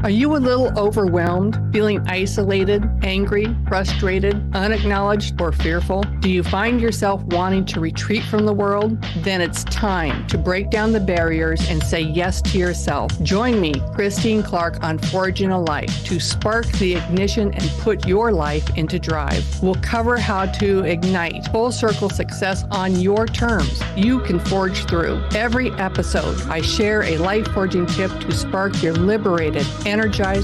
Are you a little overwhelmed, feeling isolated, angry, frustrated, unacknowledged, or fearful? Do you find yourself wanting to retreat from the world? Then it's time to break down the barriers and say yes to yourself. Join me, Christine Clark, on Forging a Life to spark the ignition and put your life into drive. We'll cover how to ignite full circle success on your terms. You can forge through. Every episode, I share a life forging tip to spark your liberated, energized,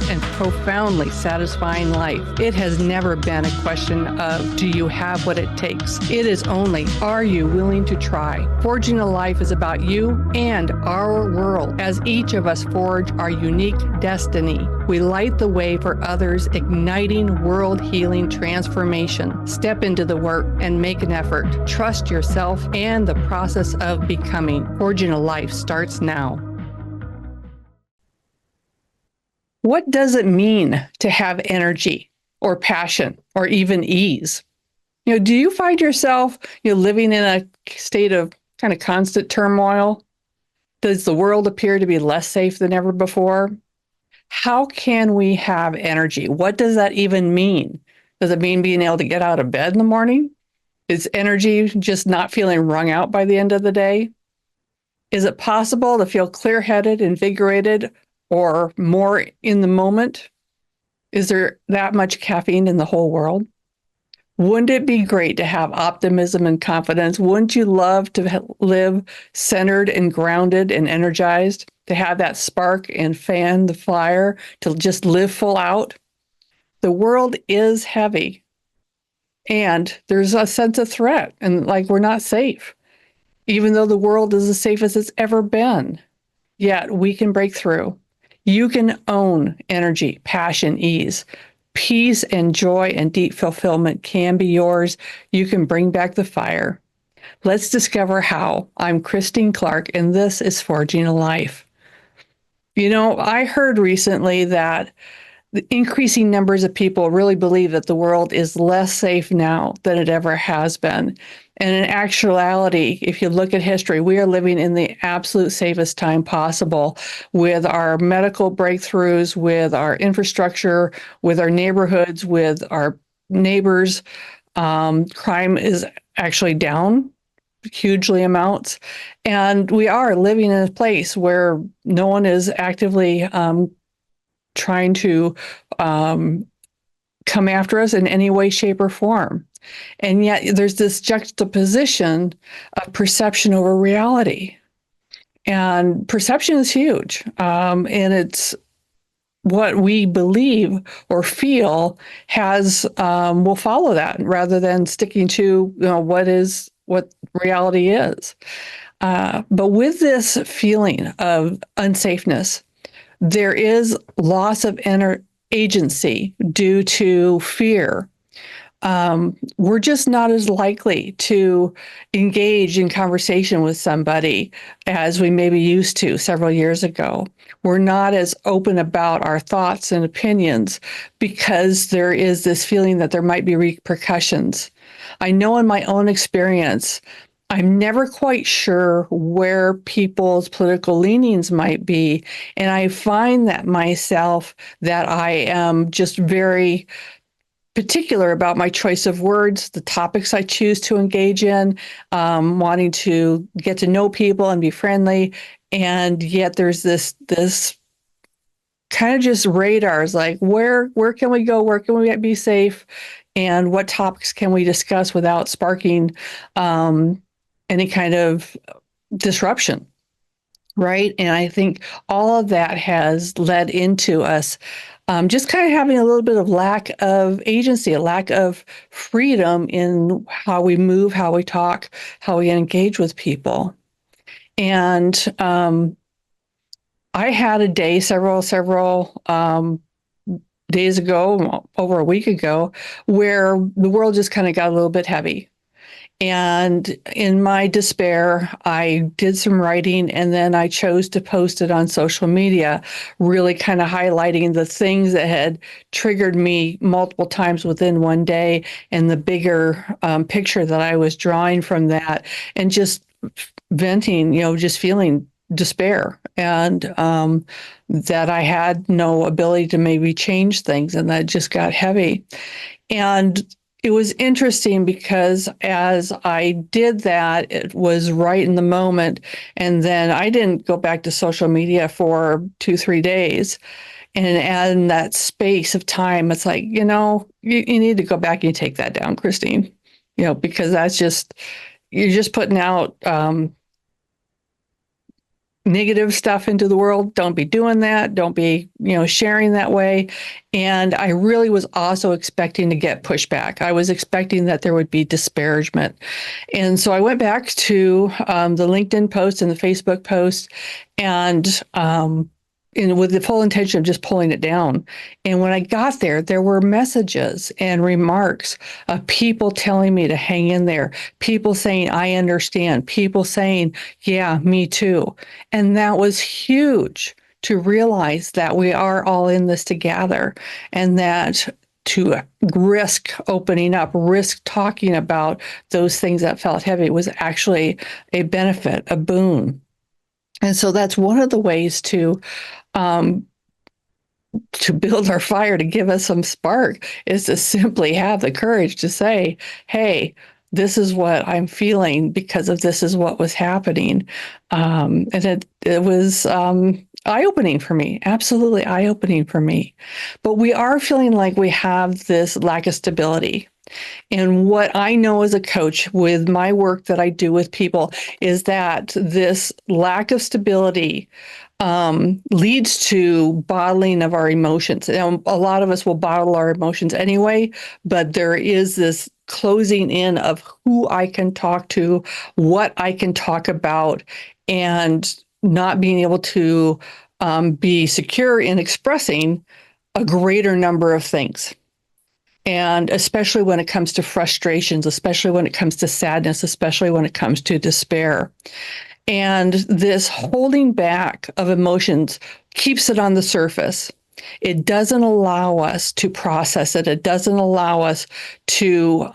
and profoundly satisfying life. It has never been a question of, do you have what it takes? It is only, are you willing to try? Forging a Life is about you and our world, as each of us forge our unique destiny. We light the way for others, igniting world-healing transformation. Step into the work and make an effort. Trust yourself and the process of becoming. Forging a Life starts now. What does it mean to have energy or passion or even ease? Do you find yourself, living in a state of kind of constant turmoil? Does the world appear to be less safe than ever before? How can we have energy? What does that even mean? Does it mean being able to get out of bed in the morning? Is energy just not feeling wrung out by the end of the day? Is it possible to feel clear-headed, invigorated, or more in the moment? Is there that much caffeine in the whole world? Wouldn't it be great to have optimism and confidence? Wouldn't you love to live centered and grounded and energized, to have that spark and fan the fire, to just live full out? The world is heavy, and there's a sense of threat, and like we're not safe, even though the world is the safest it's ever been. Yet we can break through. You can own energy, passion, ease. Peace and joy and deep fulfillment can be yours. You can bring back the fire. Let's discover how. I'm Christine Clark, and this is Forging a Life. I heard recently that the increasing numbers of people really believe that the world is less safe now than it ever has been. And in actuality, if you look at history, we are living in the absolute safest time possible with our medical breakthroughs, with our infrastructure, with our neighborhoods, with our neighbors. Crime is actually down hugely amounts. And we are living in a place where no one is actively trying to come after us in any way, shape, or form. And yet there's this juxtaposition of perception over reality. And perception is huge. And it's what we believe or feel will follow that rather than sticking to what reality is. But with this feeling of unsafeness, there is loss of agency due to fear. We're just not as likely to engage in conversation with somebody as we maybe used to several years ago. We're not as open about our thoughts and opinions because there is this feeling that there might be repercussions. I know in my own experience, I'm never quite sure where people's political leanings might be. And I find that myself that I am just very particular about my choice of words, the topics I choose to engage in, wanting to get to know people and be friendly. And yet there's this kind of just radars, like where can we go? Where can we be safe? And what topics can we discuss without sparking any kind of disruption, right? And I think all of that has led into us just kind of having a little bit of lack of agency, a lack of freedom in how we move, how we talk, how we engage with people. And I had a day several days ago, over a week ago, where the world just kind of got a little bit heavy. And in my despair, I did some writing, and then I chose to post it on social media, really kind of highlighting the things that had triggered me multiple times within one day and the bigger picture that I was drawing from that, and just venting, just feeling despair, and that I had no ability to maybe change things, and that just got heavy. And it was interesting because as I did that, it was right in the moment. And then I didn't go back to social media for 2, 3 days. And in that space of time, it's like, you need to go back and take that down, Christine, because you're just putting out negative stuff into the world. Don't be doing that. Don't be, sharing that way. And I really was also expecting to get pushback. I was expecting that there would be disparagement. And so I went back to the LinkedIn post and the Facebook post, and with the full intention of just pulling it down. And when I got there, there were messages and remarks of people telling me to hang in there, people saying, I understand, people saying, yeah, me too. And that was huge to realize that we are all in this together, and that to risk opening up, risk talking about those things that felt heavy was actually a benefit, a boon. And so that's one of the ways um, to build our fire, to give us some spark, is to simply have the courage to say, hey, this is what I'm feeling because of this is what was happening. And it was eye-opening for me, absolutely eye-opening for me. But we are feeling like we have this lack of stability. And what I know as a coach with my work that I do with people is that this lack of stability leads to bottling of our emotions. A lot of us will bottle our emotions anyway, but there is this closing in of who I can talk to, what I can talk about, and not being able to be secure in expressing a greater number of things. And especially when it comes to frustrations, especially when it comes to sadness, especially when it comes to despair. And this holding back of emotions keeps it on the surface. It doesn't allow us to process it. It doesn't allow us to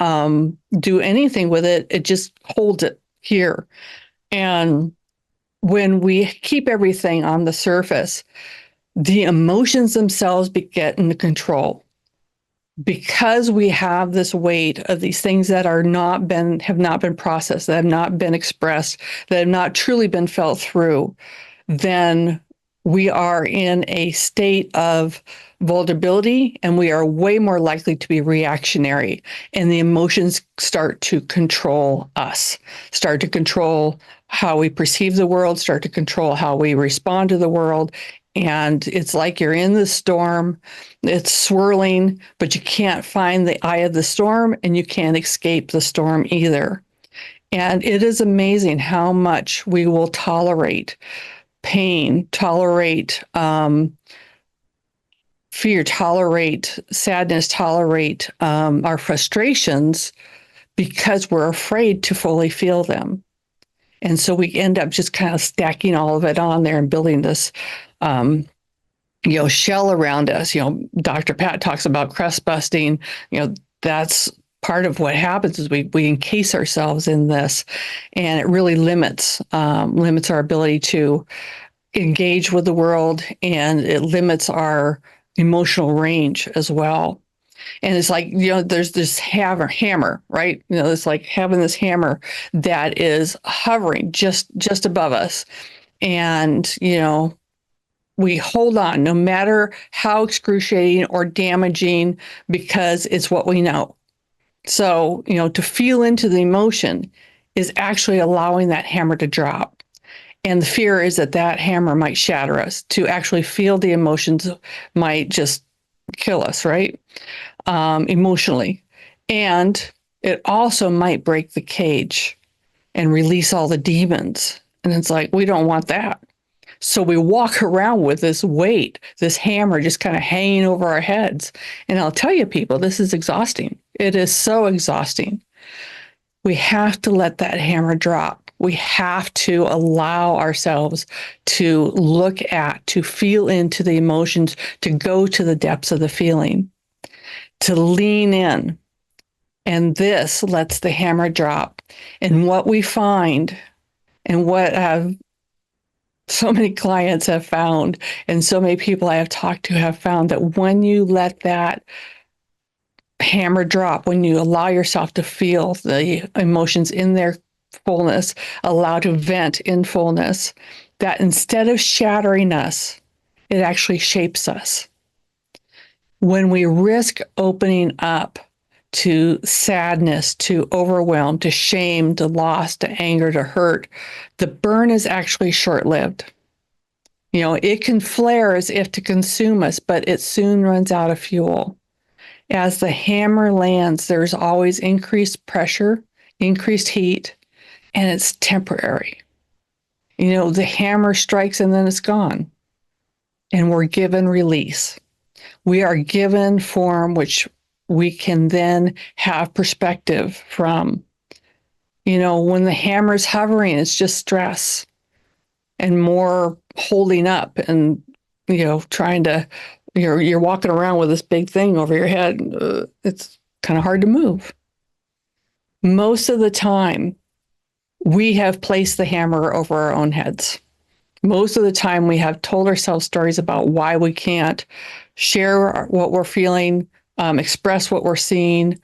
do anything with it. It just holds it here. And when we keep everything on the surface, the emotions themselves get into control. Because we have this weight of these things that have not been processed, that have not been expressed, that have not truly been felt through, then we are in a state of vulnerability, and we are way more likely to be reactionary. And the emotions start to control us, start to control how we perceive the world, start to control how we respond to the world. And it's like you're in the storm, it's swirling, but you can't find the eye of the storm, and you can't escape the storm either. And it is amazing how much we will tolerate pain, tolerate fear, tolerate sadness, tolerate our frustrations, because we're afraid to fully feel them. And so we end up just kind of stacking all of it on there and building this shell around us. Dr. Pat talks about crust busting. That's part of what happens is we encase ourselves in this, and it really limits our ability to engage with the world, and it limits our emotional range as well. And it's like, there's this hammer, right? It's like having this hammer that is hovering just above us. And, we hold on no matter how excruciating or damaging, because it's what we know. So, to feel into the emotion is actually allowing that hammer to drop. And the fear is that hammer might shatter us. To actually feel the emotions might just kill us, right? Emotionally. And it also might break the cage and release all the demons. And it's like, we don't want that. So we walk around with this weight, this hammer just kind of hanging over our heads. And I'll tell you, people, this is exhausting. It is so exhausting. We have to let that hammer drop. We have to allow ourselves to look at, to feel into the emotions, to go to the depths of the feeling, to lean in. And this lets the hammer drop. And what we find, and what I've So many clients have found, and so many people I have talked to have found that when you let that hammer drop, when you allow yourself to feel the emotions in their fullness, allow to vent in fullness, that instead of shattering us, it actually shapes us. When we risk opening up to sadness, to overwhelm, to shame, to loss, to anger, to hurt, the burn is actually short lived. It can flare as if to consume us, but it soon runs out of fuel. As the hammer lands, there's always increased pressure, increased heat, and it's temporary. The hammer strikes and then it's gone. And we're given release. We are given form, which we can then have perspective from. When the hammer's hovering, it's just stress and more holding up and, trying to, you're walking around with this big thing over your head. It's kind of hard to move. Most of the time, we have placed the hammer over our own heads. Most of the time, we have told ourselves stories about why we can't share what we're feeling, express what we're seeing,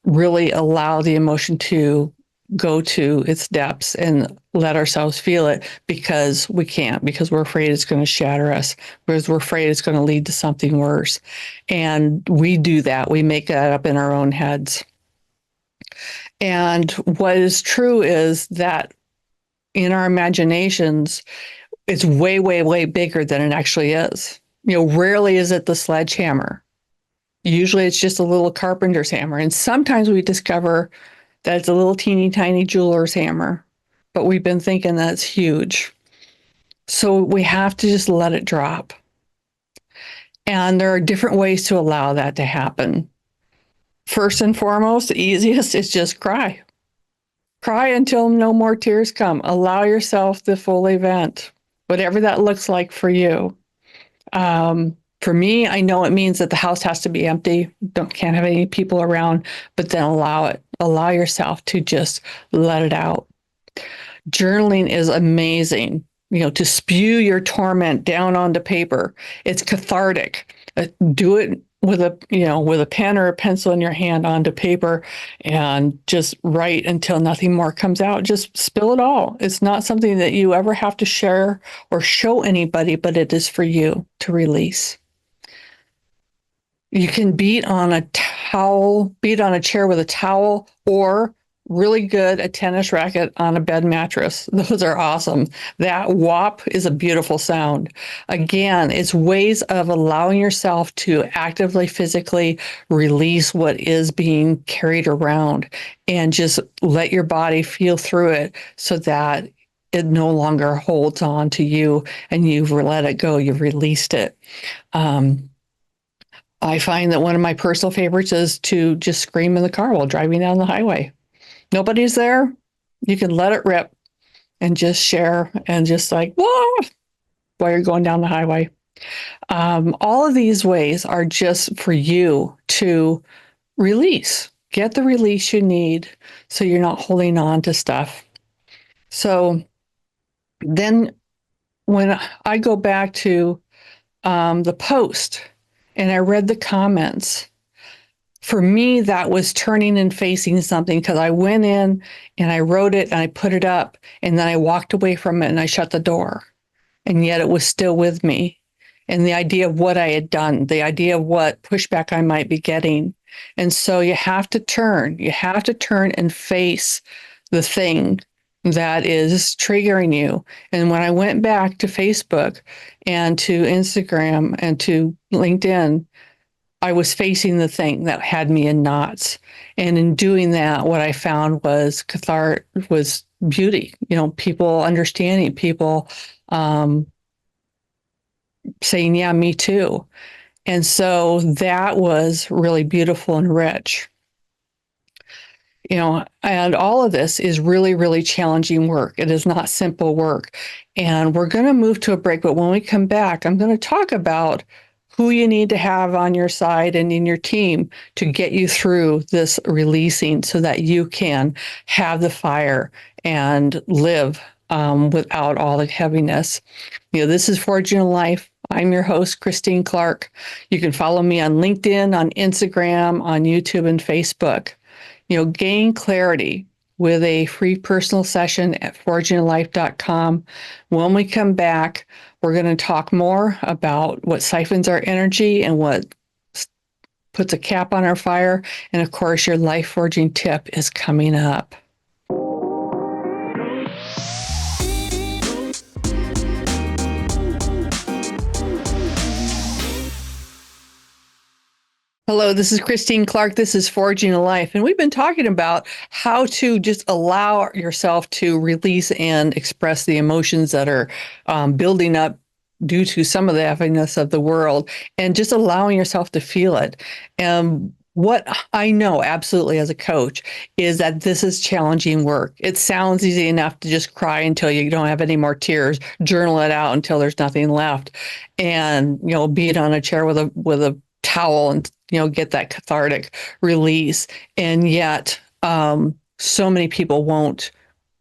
really allow the emotion to go to its depths and let ourselves feel it, because we can't, because we're afraid it's going to shatter us, because we're afraid it's going to lead to something worse. And we do that. We make that up in our own heads. And what is true is that in our imaginations, it's way, way, way bigger than it actually is. Rarely is it the sledgehammer. Usually it's just a little carpenter's hammer. And sometimes we discover that it's a little teeny tiny jeweler's hammer, but we've been thinking that's huge. So we have to just let it drop. And there are different ways to allow that to happen. First and foremost, the easiest is just cry. Cry until no more tears come. Allow yourself the full event, whatever that looks like for you. For me, I know it means that the house has to be empty. Can't have any people around, but then allow it. Allow yourself to just let it out. Journaling is amazing. To spew your torment down onto paper. It's cathartic. Do it with a pen or a pencil in your hand onto paper and just write until nothing more comes out. Just spill it all. It's not something that you ever have to share or show anybody, but it is for you to release. You can beat on a chair with a towel, or really good, a tennis racket on a bed mattress. Those are awesome. That whop is a beautiful sound. Again, it's ways of allowing yourself to actively, physically release what is being carried around and just let your body feel through it so that it no longer holds on to you and you've let it go. You've released it. I find that one of my personal favorites is to just scream in the car while driving down the highway. Nobody's there. You can let it rip and just share and just like, whoa, while you're going down the highway. All of these ways are just for you to release, get the release you need so you're not holding on to stuff. So then when I go back to the post and I read the comments, for me, that was turning and facing something, because I went in and I wrote it and I put it up and then I walked away from it and I shut the door. And yet it was still with me. And the idea of what I had done, the idea of what pushback I might be getting. And so you have to turn and face the thing that is triggering you. And when I went back to Facebook and to Instagram and to LinkedIn, I was facing the thing that had me in knots. And in doing that, what I found was was beauty. People understanding, people saying, yeah, me too. And so that was really beautiful and rich. And all of this is really, really challenging work. It is not simple work. And we're going to move to a break. But when we come back, I'm going to talk about who you need to have on your side and in your team to get you through this releasing so that you can have the fire and live without all the heaviness. This is Forging a Life. I'm your host, Christine Clark. You can follow me on LinkedIn, on Instagram, on YouTube, and Facebook. Gain clarity with a free personal session at forgingalife.com. When we come back, we're going to talk more about what siphons our energy and what puts a cap on our fire. And of course, your life forging tip is coming up. Hello, this is Christine Clark. This is Forging a Life. And we've been talking about how to just allow yourself to release and express the emotions that are building up due to some of the heaviness of the world, and just allowing yourself to feel it. And what I know absolutely as a coach is that this is challenging work. It sounds easy enough to just cry until you don't have any more tears, journal it out until there's nothing left, and beat on a chair with a towel and get that cathartic release. And yet so many people won't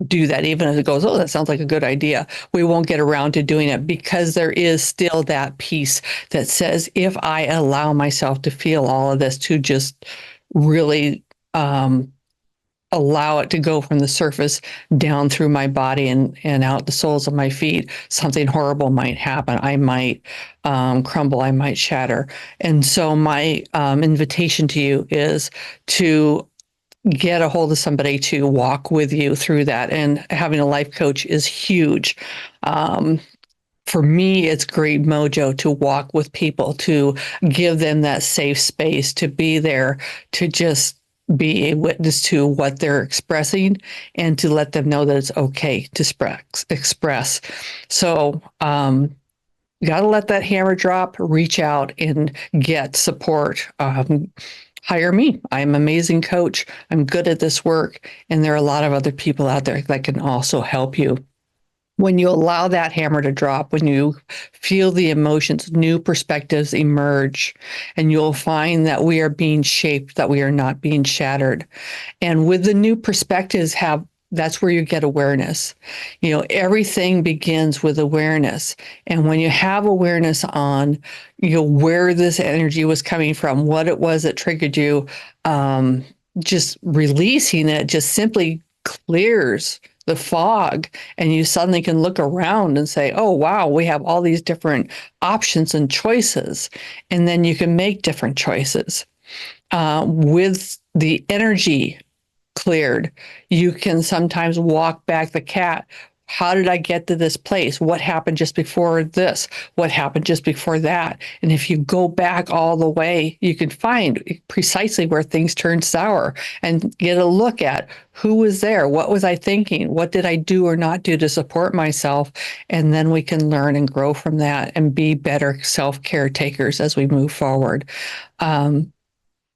do that, even if it goes, oh, that sounds like a good idea. We won't get around to doing it because there is still that piece that says, if I allow myself to feel all of this, to just really allow it to go from the surface down through my body and out the soles of my feet, something horrible might happen. I might crumble, I might shatter. And so my invitation to you is to get a hold of somebody to walk with you through that. And having a life coach is huge. For me, it's great mojo to walk with people, to give them that safe space, to be there, to just be a witness to what they're expressing, and to let them know that it's okay to express. So you got to let that hammer drop, reach out and get support. Hire me. I'm an amazing coach. I'm good at this work. And there are a lot of other people out there that can also help you. When you allow that hammer to drop, when you feel the emotions, new perspectives emerge, and you'll find that we are being shaped, that we are not being shattered. And with the new perspectives, that's where you get awareness. Everything begins with awareness. And when you have awareness on, where this energy was coming from, what it was that triggered you, just releasing it just simply clears the fog, and you suddenly can look around and say, oh, wow, we have all these different options and choices. And then you can make different choices. With the energy cleared, you can sometimes walk back the cat. How did I get to this place? What happened just before this? What happened just before that? And if you go back all the way, you can find precisely where things turned sour and get a look at who was there. What was I thinking? What did I do or not do to support myself? And then we can learn and grow from that and be better self-care takers as we move forward.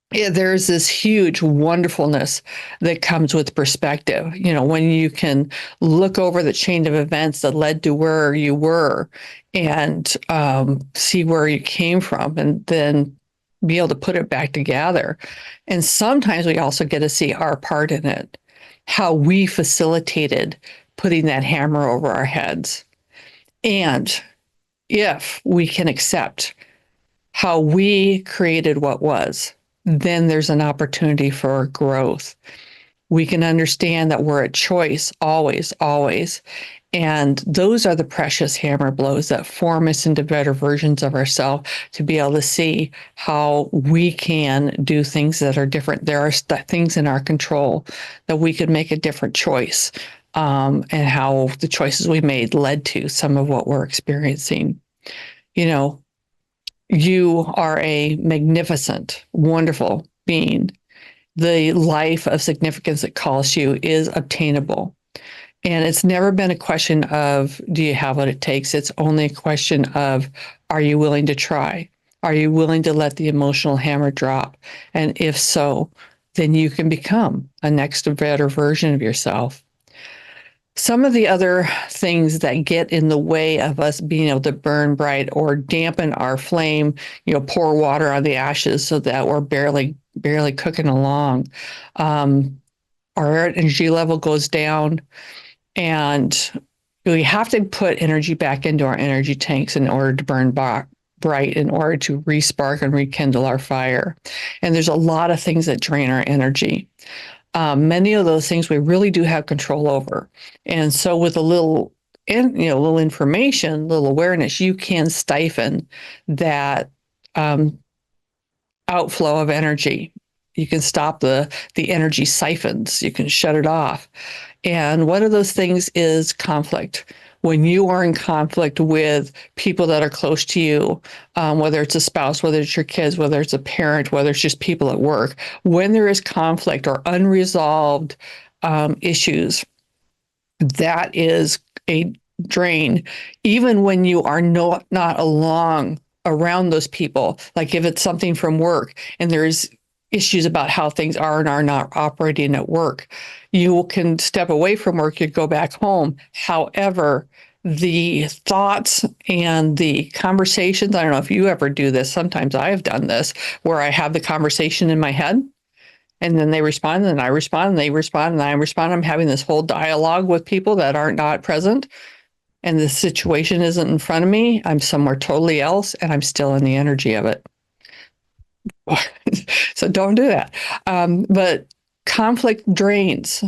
There's this huge wonderfulness that comes with perspective. When you can look over the chain of events that led to where you were and see where you came from, and then be able to put it back together. And sometimes we also get to see our part in it, how we facilitated putting that hammer over our heads. And if we can accept how we created what was, then there's an opportunity for growth. We can understand that we're a choice, always, always. And those are the precious hammer blows that form us into better versions of ourselves, to be able to see how we can do things that are different. There are things in our control that we could make a different choice, and how the choices we made led to some of what we're experiencing. You are a magnificent, wonderful being. The life of significance that calls you is obtainable. And it's never been a question of, do you have what it takes? It's only a question of, are you willing to try? Are you willing to let the emotional hammer drop? And if so, then you can become a next better version of yourself. Some of the other things that get in the way of us being able to burn bright or dampen our flame, pour water on the ashes so that we're barely cooking along. Our energy level goes down, and We have to put energy back into our energy tanks in order to burn bright, in order to respark and rekindle our fire. And there's a lot of things that drain our energy. Many of those things we really do have control over. And so with a little, little information, little awareness, you can stifle that outflow of energy. You can stop the energy siphons. You can shut it off. And one of those things is conflict. When you are in conflict with people that are close to you, whether it's a spouse, whether it's your kids, whether it's a parent, whether it's just people at work, when there is conflict or unresolved issues, that is a drain. Even when you are not along around those people, like if it's something from work and there's issues about how things are and are not operating at work, you can step away from work, you go back home. However, the thoughts and the conversations, I don't know if you ever do this, sometimes I have done this, where I have the conversation in my head and then they respond and I respond and they respond and I respond. I'm having this whole dialogue with people that are not present and the situation isn't in front of me. I'm somewhere totally else and I'm still in the energy of it. So don't do that. But conflict drains.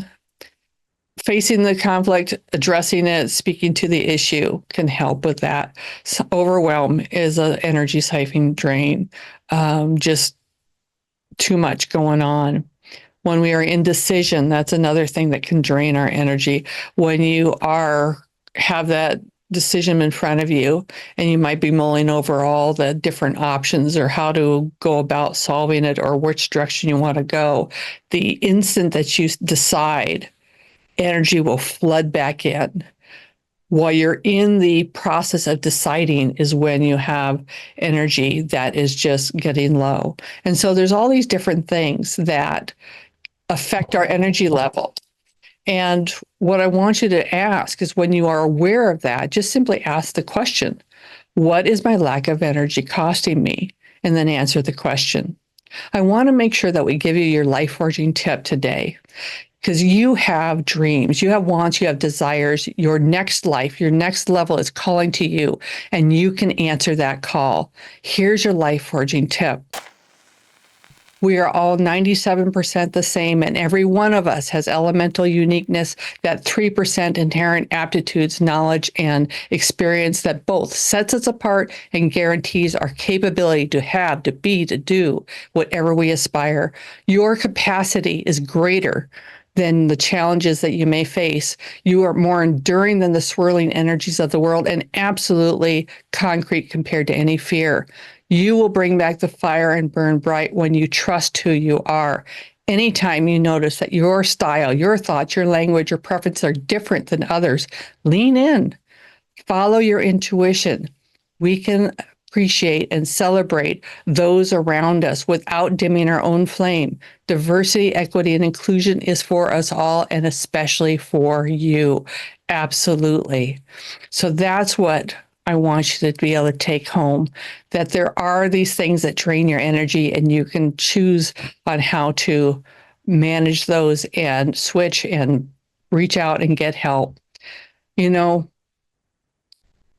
Facing the conflict, addressing it, speaking to the issue can help with that. So overwhelm is an energy siphon drain. Just too much going on. When we are indecision, that's another thing that can drain our energy. When you have that decision in front of you and you might be mulling over all the different options or how to go about solving it or which direction you want to go, the instant that you decide, energy will flood back in. While you're in the process of deciding is when you have energy that is just getting low. And so there's all these different things that affect our energy level. And what I want you to ask is when you are aware of that, just simply ask the question, what is my lack of energy costing me? And then answer the question. I want to make sure that we give you your life-forging tip today because you have dreams, you have wants, you have desires. Your next life, your next level is calling to you, and you can answer that call. Here's your life-forging tip. We are all 97% the same, and every one of us has elemental uniqueness, that 3% inherent aptitudes, knowledge, and experience that both sets us apart and guarantees our capability to have, to be, to do whatever we aspire. Your capacity is greater than the challenges that you may face. You are more enduring than the swirling energies of the world and absolutely concrete compared to any fear. You will bring back the fire and burn bright when you trust who you are. Anytime you notice that your style, your thoughts, your language, your preferences are different than others, lean in, follow your intuition. We can appreciate and celebrate those around us without dimming our own flame. Diversity, equity, and inclusion is for us all, and especially for you. Absolutely. So that's what I want you to be able to take home, that there are these things that drain your energy and you can choose on how to manage those and switch and reach out and get help. You know,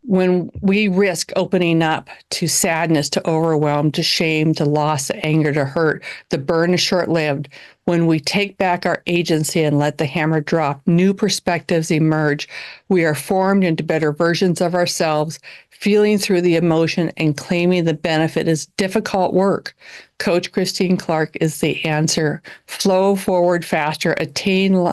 when we risk opening up to sadness, to overwhelm, to shame, to loss, to anger, to hurt, the burn is short-lived. When we take back our agency and let the hammer drop, new perspectives emerge. We are formed into better versions of ourselves. Feeling through the emotion and claiming the benefit is difficult work. Coach Christine Clark is the answer. Flow forward faster, attain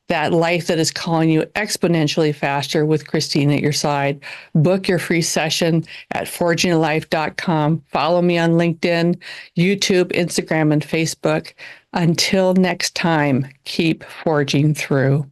that life that is calling you exponentially faster with Christine at your side. Book your free session at forginglife.com. Follow me on LinkedIn, YouTube, Instagram, and Facebook. Until next time, keep forging through.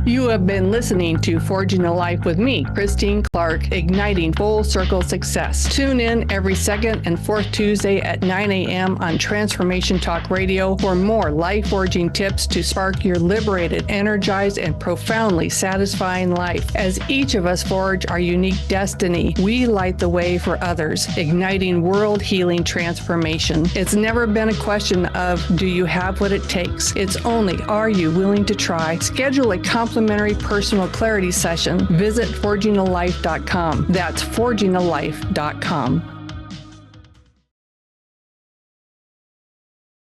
You have been listening to Forging a Life with me, Christine Clark, igniting full circle success. Tune in every second and fourth Tuesday at 9 a.m. on Transformation Talk Radio for more life-forging tips to spark your liberated, energized, and profoundly satisfying life. As each of us forge our unique destiny, we light the way for others, igniting world-healing transformation. It's never been a question of, do you have what it takes? It's only, are you willing to try? Schedule a complimentary personal clarity session. Visit forgingalife.com. That's forgingalife.com.